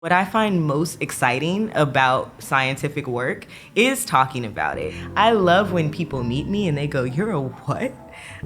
What I find most exciting about scientific work is talking about it. I love when people meet me and they go, "You're a what?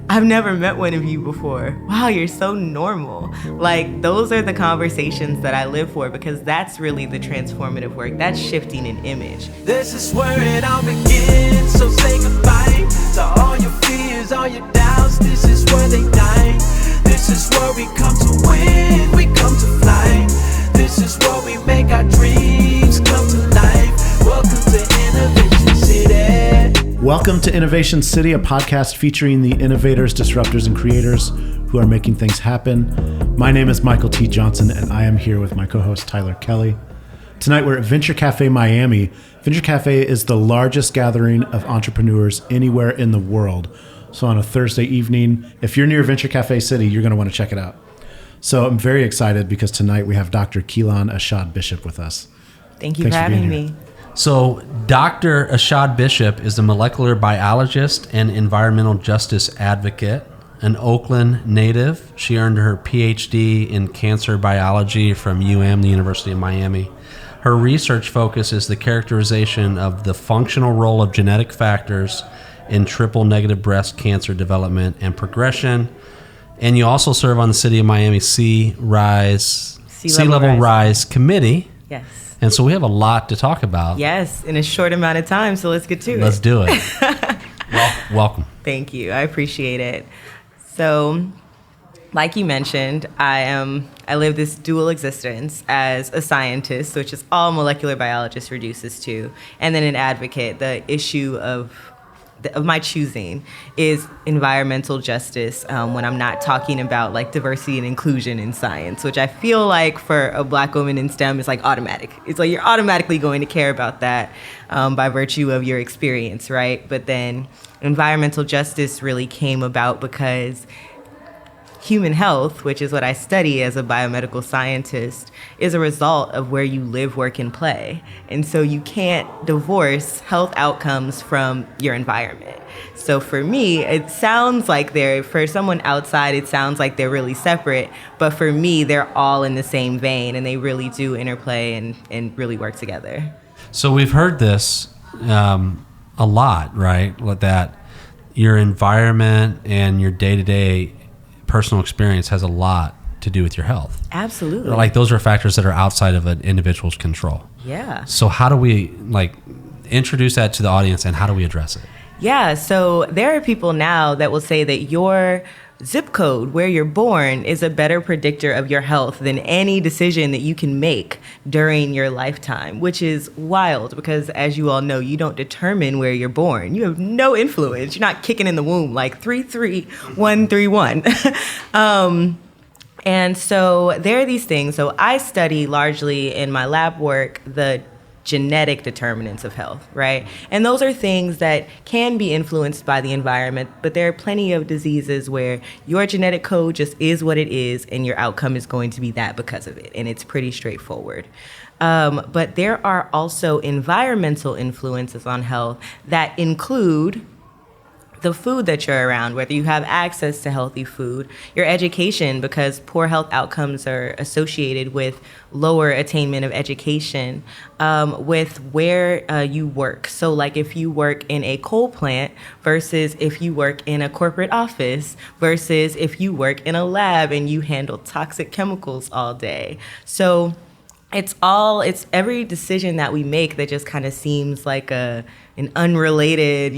I've never met one of you before. Wow, you're so normal." Like, those are the conversations that I live for, because that's really the transformative work. That's shifting an image. This is where it all begins, so say goodbye to all your fears, all your doubts. This is where they die. This is where we come to win, we come to fly. This is where we make our dreams come to life. Welcome to Innovation City. Welcome to Innovation City, a podcast featuring the innovators, disruptors, and creators who are making things happen. My name is Michael T. Johnson, and I am here with my co-host Tyler Kelly. Tonight we're at Venture Cafe Miami. Venture Cafe is the largest gathering of entrepreneurs anywhere in the world. So on a Thursday evening, if you're near Venture Cafe City, you're going to want to check it out. So I'm very excited because tonight we have Dr. Kilan Ashad-Bishop with us. Thank you for having me. So Dr. Ashad-Bishop is a molecular biologist and environmental justice advocate, an Oakland native. She earned her PhD in cancer biology from the University of Miami. Her research focus is the characterization of the functional role of genetic factors in triple-negative breast cancer development and progression. And you also serve on the City of Miami Sea Level Rise Committee. Yes. And so we have a lot to talk about. Yes, in a short amount of time, so let's get to it. Let's do it. Welcome. Thank you. I appreciate it. So, like you mentioned, I live this dual existence as a scientist, which is all molecular biologist reduces to, and then an advocate. The issue of my choosing is environmental justice, when I'm not talking about like diversity and inclusion in science, which I feel like for a Black woman in STEM is like automatic. It's like you're automatically going to care about that by virtue of your experience, right? But then environmental justice really came about because human health, which is what I study as a biomedical scientist, is a result of where you live, work, and play. And so you can't divorce health outcomes from your environment. So for me, it sounds like for someone outside, it sounds like they're really separate. But for me, they're all in the same vein, and they really do interplay and really work together. So we've heard this a lot, right? That your environment and your day-to-day personal experience has a lot to do with your health. Absolutely. Like those are factors that are outside of an individual's control. Yeah. So how do we introduce that to the audience, and how do we address it? Yeah. So there are people now that will say that your zip code, where you're born, is a better predictor of your health than any decision that you can make during your lifetime, which is wild because, as you all know, you don't determine where you're born. You have no influence. You're not kicking in the womb like 33131. And so there are these things. So I study largely in my lab work the genetic determinants of health, right? And those are things that can be influenced by the environment, but there are plenty of diseases where your genetic code just is what it is, and your outcome is going to be that because of it, and it's pretty straightforward. But there are also environmental influences on health that include the food that you're around, whether you have access to healthy food, your education, because poor health outcomes are associated with lower attainment of education, with where you work. So like if you work in a coal plant versus if you work in a corporate office versus if you work in a lab and you handle toxic chemicals all day. So it's every decision that we make that just kind of seems like an unrelated,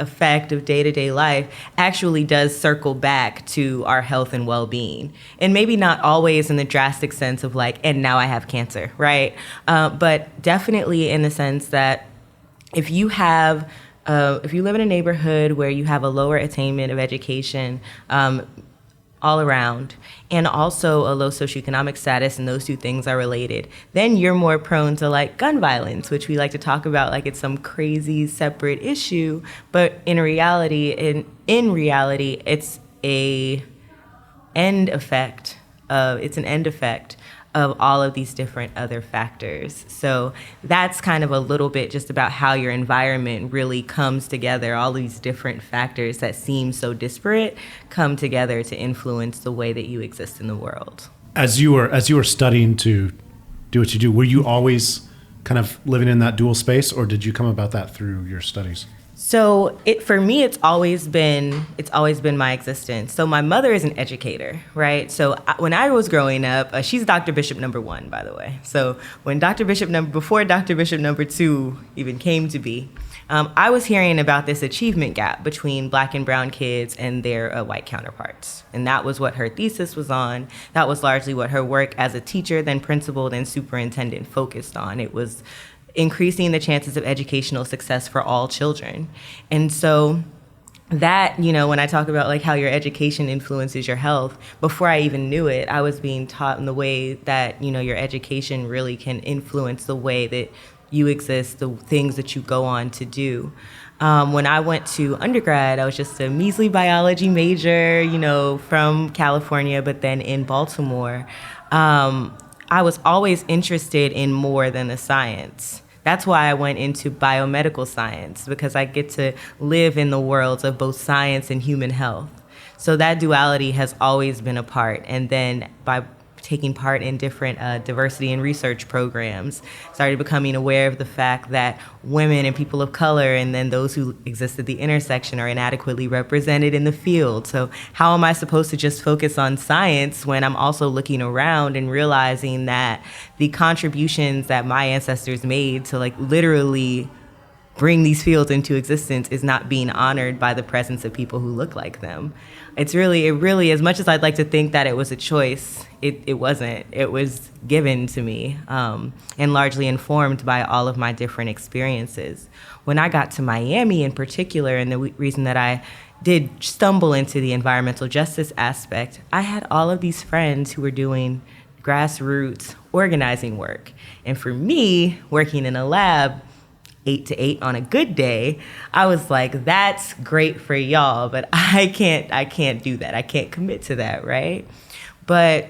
effect of day-to-day life actually does circle back to our health and well-being. And maybe not always in the drastic sense of and now I have cancer, right? But definitely in the sense that if you live in a neighborhood where you have a lower attainment of education, all around, and also a low socioeconomic status, and those two things are related, then you're more prone to gun violence, which we like to talk about like it's some crazy separate issue, but in reality, it's an end effect of all of these different other factors. So that's kind of a little bit just about how your environment really comes together. All these different factors that seem so disparate come together to influence the way that you exist in the world. As you were studying to do what you do. Were you always kind of living in that dual space, or did you come about that through your studies? So for me, it's always been my existence. So my mother is an educator, right? So when I was growing up, she's Dr. Bishop #1, by the way. So when before Dr. Bishop #2 even came to be, I was hearing about this achievement gap between Black and brown kids and their white counterparts. And that was what her thesis was on. That was largely what her work as a teacher, then principal, then superintendent focused on. It was increasing the chances of educational success for all children. And so that, when I talk about like how your education influences your health, before I even knew it, I was being taught in the way that, your education really can influence the way that you exist, the things that you go on to do. When I went to undergrad, I was just a measly biology major, from California, but then in Baltimore. I was always interested in more than the science. That's why I went into biomedical science, because I get to live in the worlds of both science and human health. So that duality has always been a part. And then by taking part in different diversity and research programs, started becoming aware of the fact that women and people of color and then those who exist at the intersection are inadequately represented in the field. So how am I supposed to just focus on science when I'm also looking around and realizing that the contributions that my ancestors made to like literally bring these fields into existence is not being honored by the presence of people who look like them. It really, as much as I'd like to think that it was a choice, it wasn't. It was given to me, and largely informed by all of my different experiences. When I got to Miami in particular, and the reason that I did stumble into the environmental justice aspect, I had all of these friends who were doing grassroots organizing work. And for me, working in a lab, 8 to 8 on a good day, I was like, that's great for y'all, but I can't do that. I can't commit to that, right? But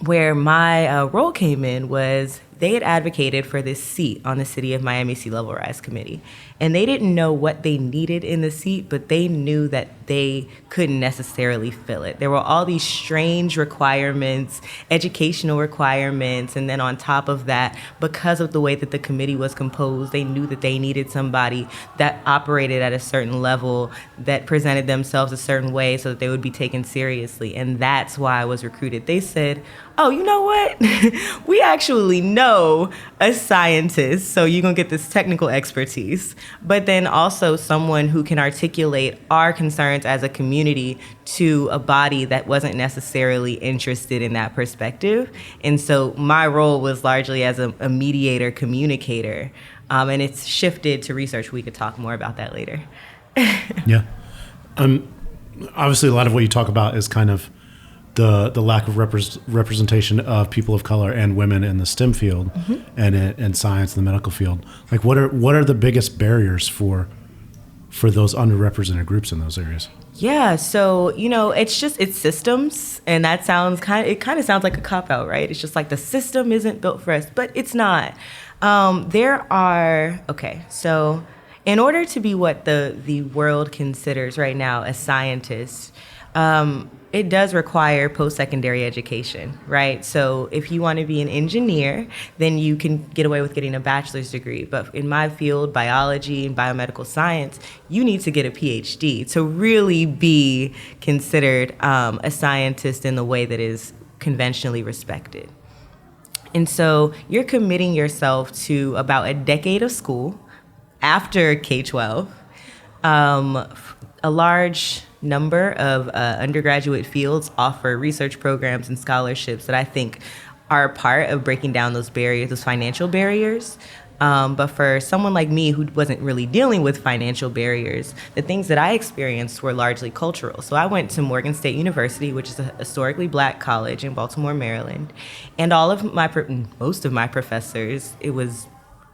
where my role came in was they had advocated for this seat on the City of Miami Sea Level Rise Committee. And they didn't know what they needed in the seat, but they knew that they couldn't necessarily fill it. There were all these strange requirements, educational requirements, and then on top of that, because of the way that the committee was composed, they knew that they needed somebody that operated at a certain level, that presented themselves a certain way so that they would be taken seriously. And that's why I was recruited. They said, oh, you know what? We actually know a scientist, so you're going to get this technical expertise, but then also someone who can articulate our concerns as a community to a body that wasn't necessarily interested in that perspective. And so my role was largely as a mediator, communicator, and it's shifted to research. We could talk more about that later. Yeah. Obviously, a lot of what you talk about is kind of the lack of representation of people of color and women in the STEM field, mm-hmm. and in science and the medical field. Like, what are the biggest barriers for those underrepresented groups in those areas? Yeah, so it's systems, and that sounds kind of sounds like a cop out, right? It's just like the system isn't built for us, but it's not. So in order to be what the world considers right now a scientist, it does require post-secondary education, right? So if you want to be an engineer, then you can get away with getting a bachelor's degree. But in my field, biology and biomedical science, you need to get a PhD to really be considered a scientist in the way that is conventionally respected. And so you're committing yourself to about a decade of school after K-12, a large number of undergraduate fields offer research programs and scholarships that I think are a part of breaking down those barriers, those financial barriers. But for someone like me who wasn't really dealing with financial barriers, the things that I experienced were largely cultural. So I went to Morgan State University, which is a historically Black college in Baltimore, Maryland. And most of my professors, it was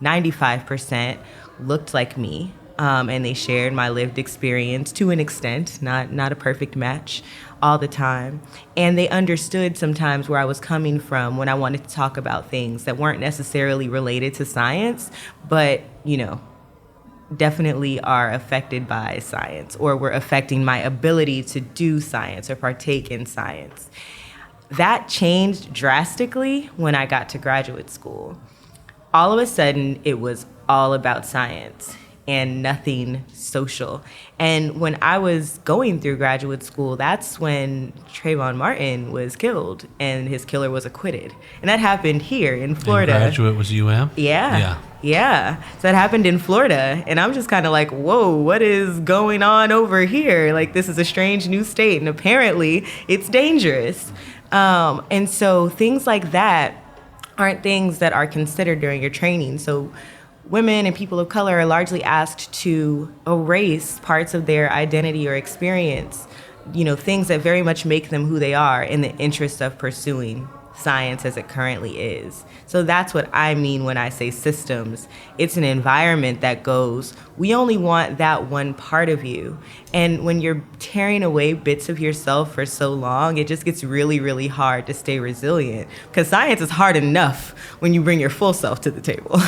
95%, looked like me. And they shared my lived experience to an extent, not a perfect match all the time. And they understood sometimes where I was coming from when I wanted to talk about things that weren't necessarily related to science, but, definitely are affected by science or were affecting my ability to do science or partake in science. That changed drastically when I got to graduate school. All of a sudden, it was all about science and nothing social. And when I was going through graduate school, that's when Trayvon Martin was killed and his killer was acquitted. And that happened here in Florida. And graduate was UM? Yeah. So that happened in Florida. And I'm just kind of like, whoa, what is going on over here? Like, this is a strange new state. And apparently it's dangerous. And so things like that aren't things that are considered during your training. So women and people of color are largely asked to erase parts of their identity or experience, things that very much make them who they are in the interest of pursuing science as it currently is. So that's what I mean when I say systems. It's an environment that goes, we only want that one part of you. And when you're tearing away bits of yourself for so long, it just gets really, really hard to stay resilient. Because science is hard enough when you bring your full self to the table.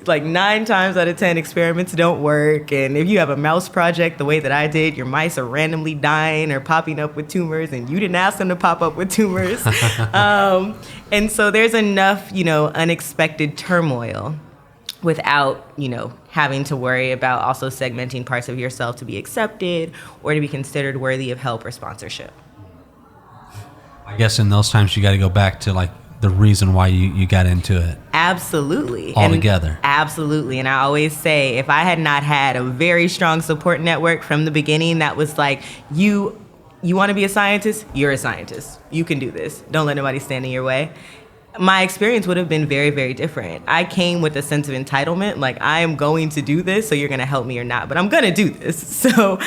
Like 9 times out of 10 experiments don't work. And if you have a mouse project the way that I did, your mice are randomly dying or popping up with tumors, and you didn't ask them to pop up with tumors. And so there's enough, unexpected turmoil without, having to worry about also segmenting parts of yourself to be accepted or to be considered worthy of help or sponsorship. I guess in those times you got to go back to like the reason why you got into it. Absolutely. Altogether. Absolutely. And I always say, if I had not had a very strong support network from the beginning that was like, you want to be a scientist? You're a scientist. You can do this. Don't let nobody stand in your way. My experience would have been very, very different. I came with a sense of entitlement, like I am going to do this, so you're going to help me or not, but I'm going to do this. So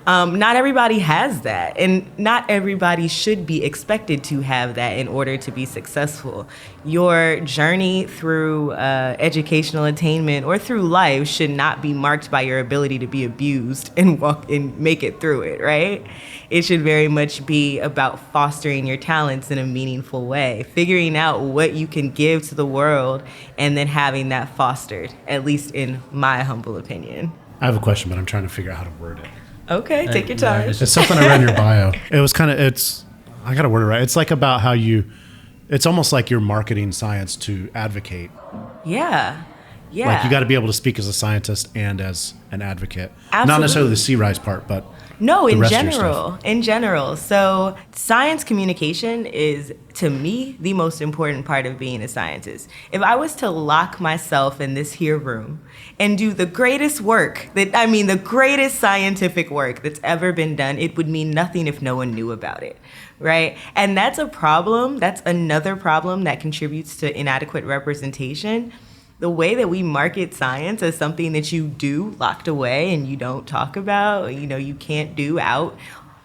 not everybody has that, and not everybody should be expected to have that in order to be successful. Your journey through educational attainment or through life should not be marked by your ability to be abused and walk and make it through it, right? It should very much be about fostering your talents in a meaningful way, figuring out what you can give to the world, and then having that fostered, at least in my humble opinion. I have a question, but I'm trying to figure out how to word it. Okay, take your time. It's something I read in your bio. It was I got to word it right. It's like about how it's almost like you're marketing science to advocate. Yeah. Like you got to be able to speak as a scientist and as an advocate. Absolutely. Not necessarily the C-Rise part, but no, in general. So science communication is, to me, the most important part of being a scientist. If I was to lock myself in this here room and do the greatest the greatest scientific work that's ever been done, it would mean nothing if no one knew about it, right? And that's a problem. That's another problem that contributes to inadequate representation. The way that we market science as something that you do locked away and you don't talk about, you can't do out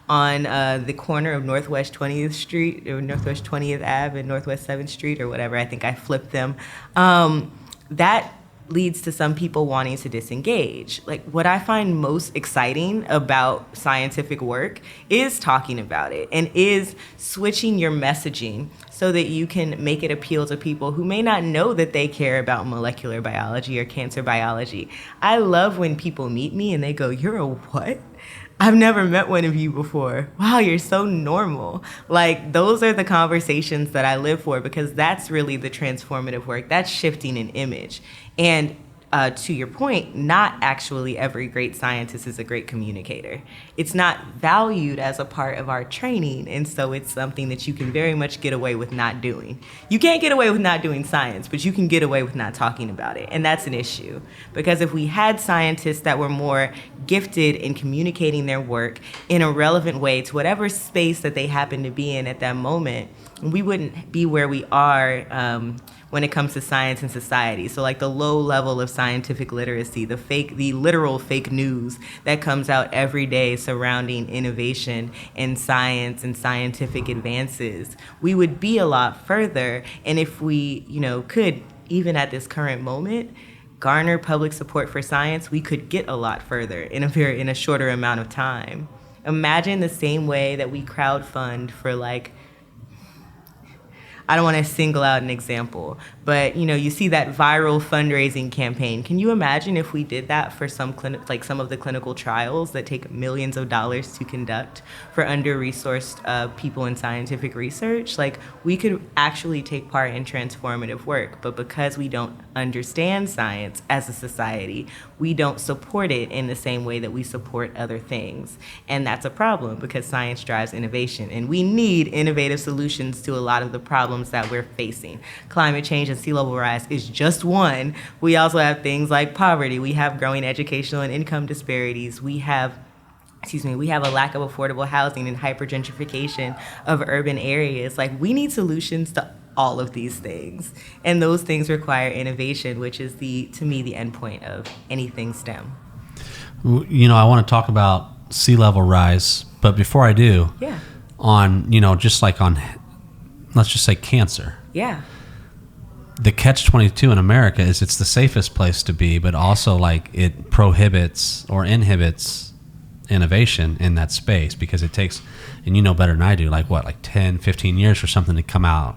on the corner of Northwest 20th Street or Northwest 20th Ave and Northwest 7th Street or whatever. I think I flipped them. That leads to some people wanting to disengage. Like, what I find most exciting about scientific work is talking about it and is switching your messaging so that you can make it appeal to people who may not know that they care about molecular biology or cancer biology. I love when people meet me and they go, "You're a what? I've never met one of you before. Wow, you're so normal." Like, those are the conversations that I live for, because that's really the transformative work. That's shifting an image. And to your point, not actually every great scientist is a great communicator. It's not valued as a part of our training, and so it's something that you can very much get away with not doing. You can't get away with not doing science, but you can get away with not talking about it, and that's an issue. Because if we had scientists that were more gifted in communicating their work in a relevant way to whatever space that they happen to be in at that moment, we wouldn't be where we are when it comes to science and society. So like the low level of scientific literacy, the literal fake news that comes out every day surrounding innovation in science and scientific advances, we would be a lot further. And if we, could, even at this current moment, garner public support for science, we could get a lot further in a shorter amount of time. Imagine the same way that we crowdfund for I don't want to single out an example, but you see that viral fundraising campaign. Can you imagine if we did that for some of the clinical trials that take millions of dollars to conduct for under-resourced people in scientific research? Like, we could actually take part in transformative work, but because we don't understand science as a society, we don't support it in the same way that we support other things. And that's a problem because science drives innovation, and we need innovative solutions to a lot of the problems that we're facing. Climate change and sea level rise is just one. We also have things like poverty. We have growing educational and income disparities. We have a lack of affordable housing and hypergentrification of urban areas. Like, we need solutions to all of these things. And those things require innovation, which is to me, the endpoint of anything STEM. I want to talk about sea level rise, but before I do, let's just say cancer. Yeah. The catch-22 in America is it's the safest place to be, but also like it prohibits or inhibits innovation in that space because it takes, and you know better than I do, like 10, 15 years for something to come out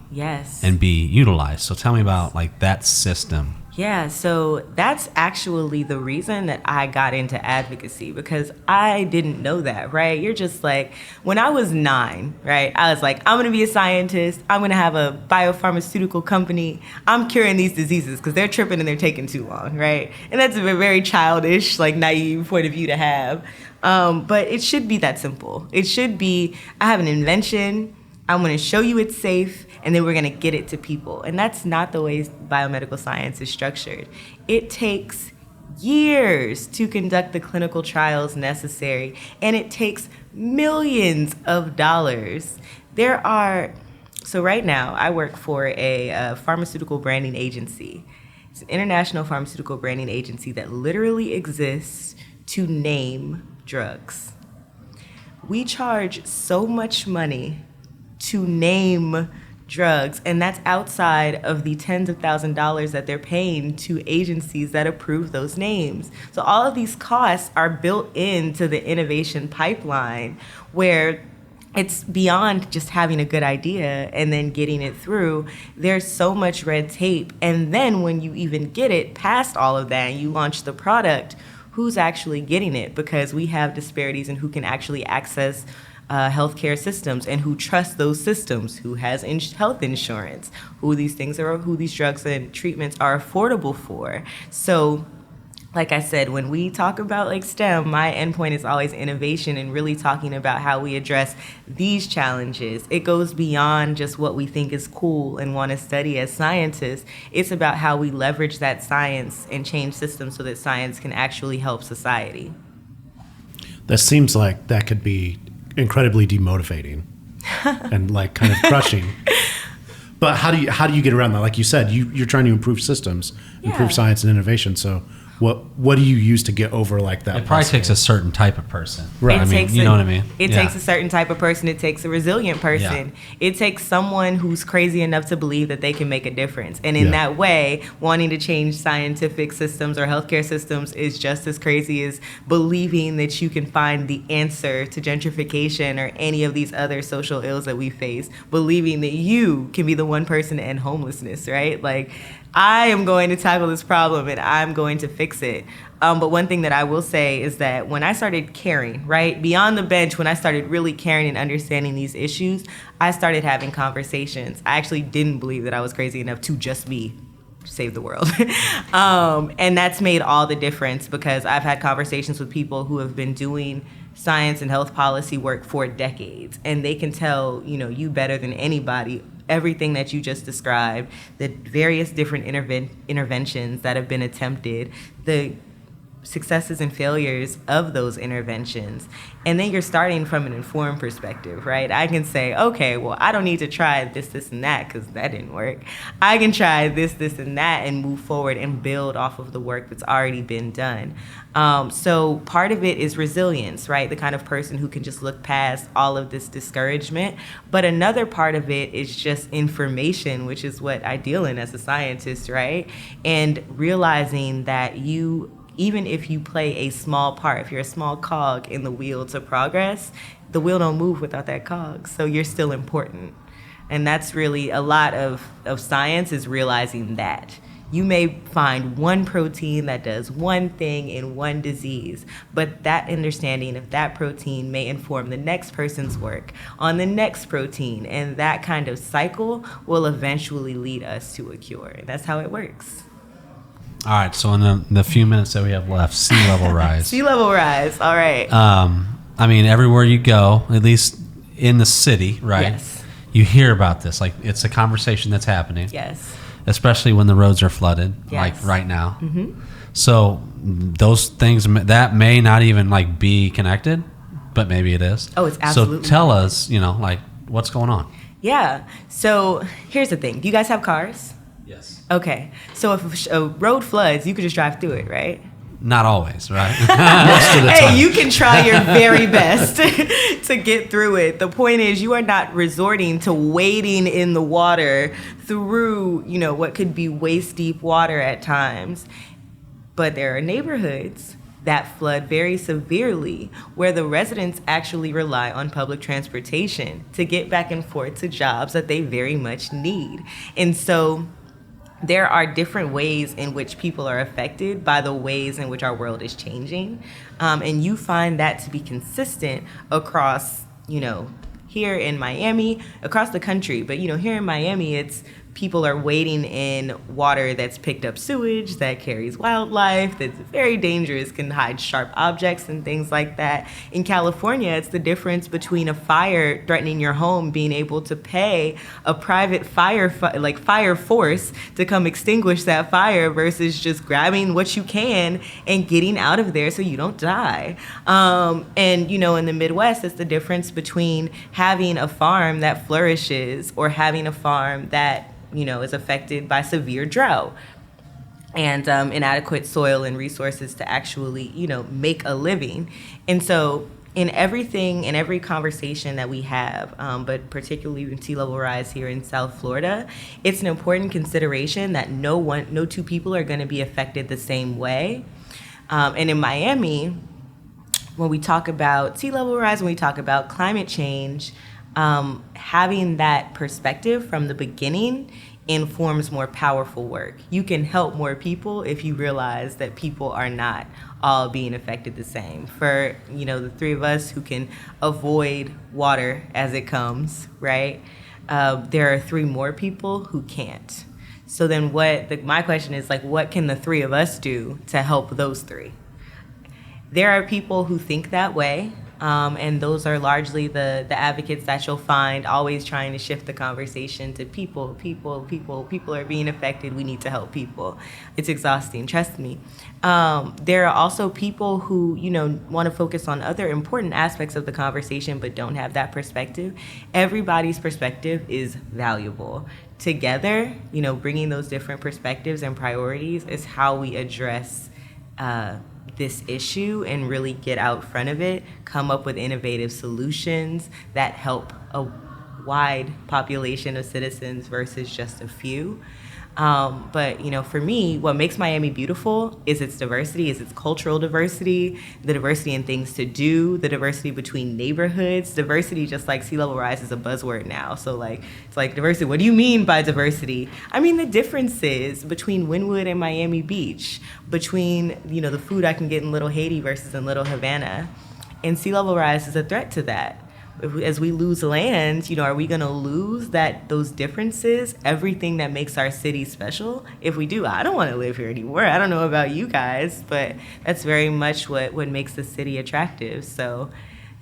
and be utilized. So tell me about like that system. Yeah, so that's actually the reason that I got into advocacy, because I didn't know that, right? You're just like, when I was 9, right, I was like, I'm going to be a scientist. I'm going to have a biopharmaceutical company. I'm curing these diseases because they're tripping and they're taking too long, right? And that's a very childish, like, naive point of view to have. But it should be that simple. It should be, I have an invention. I'm going to show you it's safe, and then we're going to get it to people. And that's not the way biomedical science is structured. It takes years to conduct the clinical trials necessary, and it takes millions of dollars. So right now, I work for a pharmaceutical branding agency. It's an international pharmaceutical branding agency that literally exists to name drugs. We charge so much money to name drugs, and that's outside of the tens of thousands of dollars that they're paying to agencies that approve those names. So all of these costs are built into the innovation pipeline, where it's beyond just having a good idea and then getting it through. There's so much red tape, and then when you even get it past all of that and you launch the product, who's actually getting it? Because we have disparities in who can actually access healthcare systems and who trust those systems, who has health insurance, who these drugs and treatments are affordable for. So, like I said, when we talk about like STEM, my endpoint is always innovation and really talking about how we address these challenges. It goes beyond just what we think is cool and want to study as scientists. It's about how we leverage that science and change systems so that science can actually help society. That seems like that could be incredibly demotivating and like kind of crushing. But how do you get around that? Like you said, you're trying to improve systems, improve science and innovation. So what do you use to get over like that? It probably takes a certain type of person. Right. You know what I mean? It takes a certain type of person. It takes a resilient person. Yeah. It takes someone who's crazy enough to believe that they can make a difference. And in that way, wanting to change scientific systems or healthcare systems is just as crazy as believing that you can find the answer to gentrification or any of these other social ills that we face. Believing that you can be the one person to end homelessness, right? Like, I am going to tackle this problem and I'm going to fix it. But one thing that I will say is that when I started caring, right, beyond the bench, when I started really caring and understanding these issues, I started having conversations. I actually didn't believe that I was crazy enough to just save the world. And that's made all the difference, because I've had conversations with people who have been doing science and health policy work for decades, and they can tell, you better than anybody everything that you just described, the various different interventions that have been attempted, the successes and failures of those interventions. And then you're starting from an informed perspective, right? I can say, okay, well, I don't need to try this, and that, because that didn't work. I can try this, and that, and move forward and build off of the work that's already been done. So part of it is resilience, right? The kind of person who can just look past all of this discouragement. But another part of it is just information, which is what I deal in as a scientist, right? And realizing that even if you play a small part, if you're a small cog in the wheel to progress, the wheel don't move without that cog. So you're still important. And that's really a lot of science is realizing that. You may find one protein that does one thing in one disease, but that understanding of that protein may inform the next person's work on the next protein, and that kind of cycle will eventually lead us to a cure. That's how it works. All right, so in the few minutes that we have left, sea level rise. Sea level rise, all right. I mean, everywhere you go, at least in the city, right? Yes. You hear about this. Like, it's a conversation that's happening. Yes. Especially when the roads are flooded, Yes. like right now. Mm-hmm. So those things that may not even like be connected, but maybe it is. Oh, it's absolutely. So tell us, like what's going on. Yeah. So here's the thing. Do you guys have cars? Yes. Okay. So if a road floods, you could just drive through it, right? Not always, right? Most of the time. Hey, you can try your very best to get through it. The point is, you are not resorting to wading in the water through, what could be waist deep water at times. But there are neighborhoods that flood very severely where the residents actually rely on public transportation to get back and forth to jobs that they very much need. And so there are different ways in which people are affected by the ways in which our world is changing. And you find that to be consistent across, here in Miami, across the country. But, here in Miami, it's people are wading in water that's picked up sewage, that carries wildlife, that's very dangerous, can hide sharp objects and things like that. In California, it's the difference between a fire threatening your home, being able to pay a private fire force to come extinguish that fire versus just grabbing what you can and getting out of there so you don't die. And, in the Midwest, it's the difference between having a farm that flourishes or having a farm that is affected by severe drought and inadequate soil and resources to actually, make a living. And so in every conversation that we have, but particularly in sea level rise here in South Florida, it's an important consideration that no two people are going to be affected the same way. And in Miami, when we talk about sea level rise, when we talk about climate change, having that perspective from the beginning informs more powerful work. You can help more people if you realize that people are not all being affected the same. For, the three of us who can avoid water as it comes, right? There are 3 more people who can't. So then my question is, what can the 3 of us do to help those 3? There are people who think that way. And those are largely the advocates that you'll find always trying to shift the conversation to people are being affected. We need to help people. It's exhausting, trust me. There are also people who, want to focus on other important aspects of the conversation but don't have that perspective. Everybody's perspective is valuable. Together, bringing those different perspectives and priorities is how we address this issue and really get out front of it, come up with innovative solutions that help a wide population of citizens versus just a few. But, for me, what makes Miami beautiful is its diversity, is its cultural diversity, the diversity in things to do, the diversity between neighborhoods. Diversity, just like sea level rise, is a buzzword now. So, it's like diversity. What do you mean by diversity? I mean the differences between Wynwood and Miami Beach, between, the food I can get in Little Haiti versus in Little Havana. And sea level rise is a threat to that. As we lose land, are we going to lose those differences, everything that makes our city special? If we do, I don't want to live here anymore. I don't know about you guys, but that's very much what makes the city attractive. So,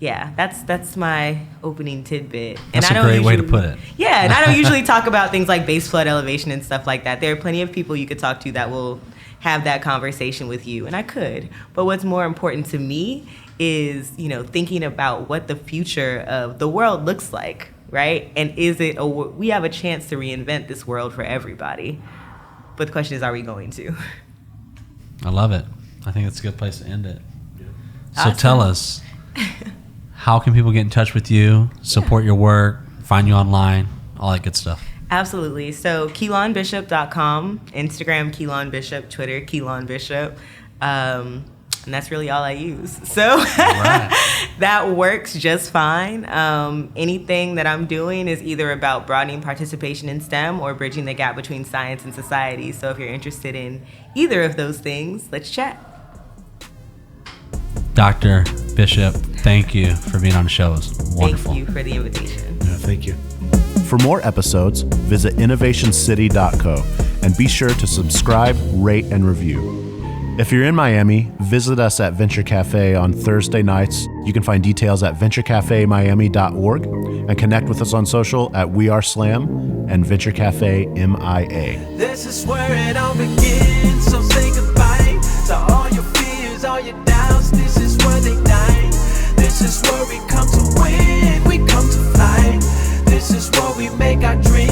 yeah, that's my opening tidbit. That's a great way to put it. Yeah, and I don't usually talk about things like base flood elevation and stuff like that. There are plenty of people you could talk to that will have that conversation with you, and I could. But what's more important to me is, thinking about what the future of the world looks like, right? And we have a chance to reinvent this world for everybody. But the question is, are we going to? I love it. I think it's a good place to end it. So Awesome. Tell us, how can people get in touch with you, support your work, find you online, all that good stuff? Absolutely. So KilanBishop.com, Instagram Kilan Bishop, Twitter Kilan Bishop. And that's really all I use. So that works just fine. Anything that I'm doing is either about broadening participation in STEM or bridging the gap between science and society. So if you're interested in either of those things, let's chat. Dr. Bishop, thank you for being on the show. It was wonderful. Thank you for the invitation. Yeah, thank you. For more episodes, visit innovationcity.co and be sure to subscribe, rate, and review. If you're in Miami, visit us at Venture Cafe on Thursday nights. You can find details at venturecafemiami.org and connect with us on social at WeAreSlam and Venture Cafe MIA. This is where it all begins, so say goodbye to all your fears, all your doubts. This is where they die. This is where we come to win, we come to fly. This is where we make our dreams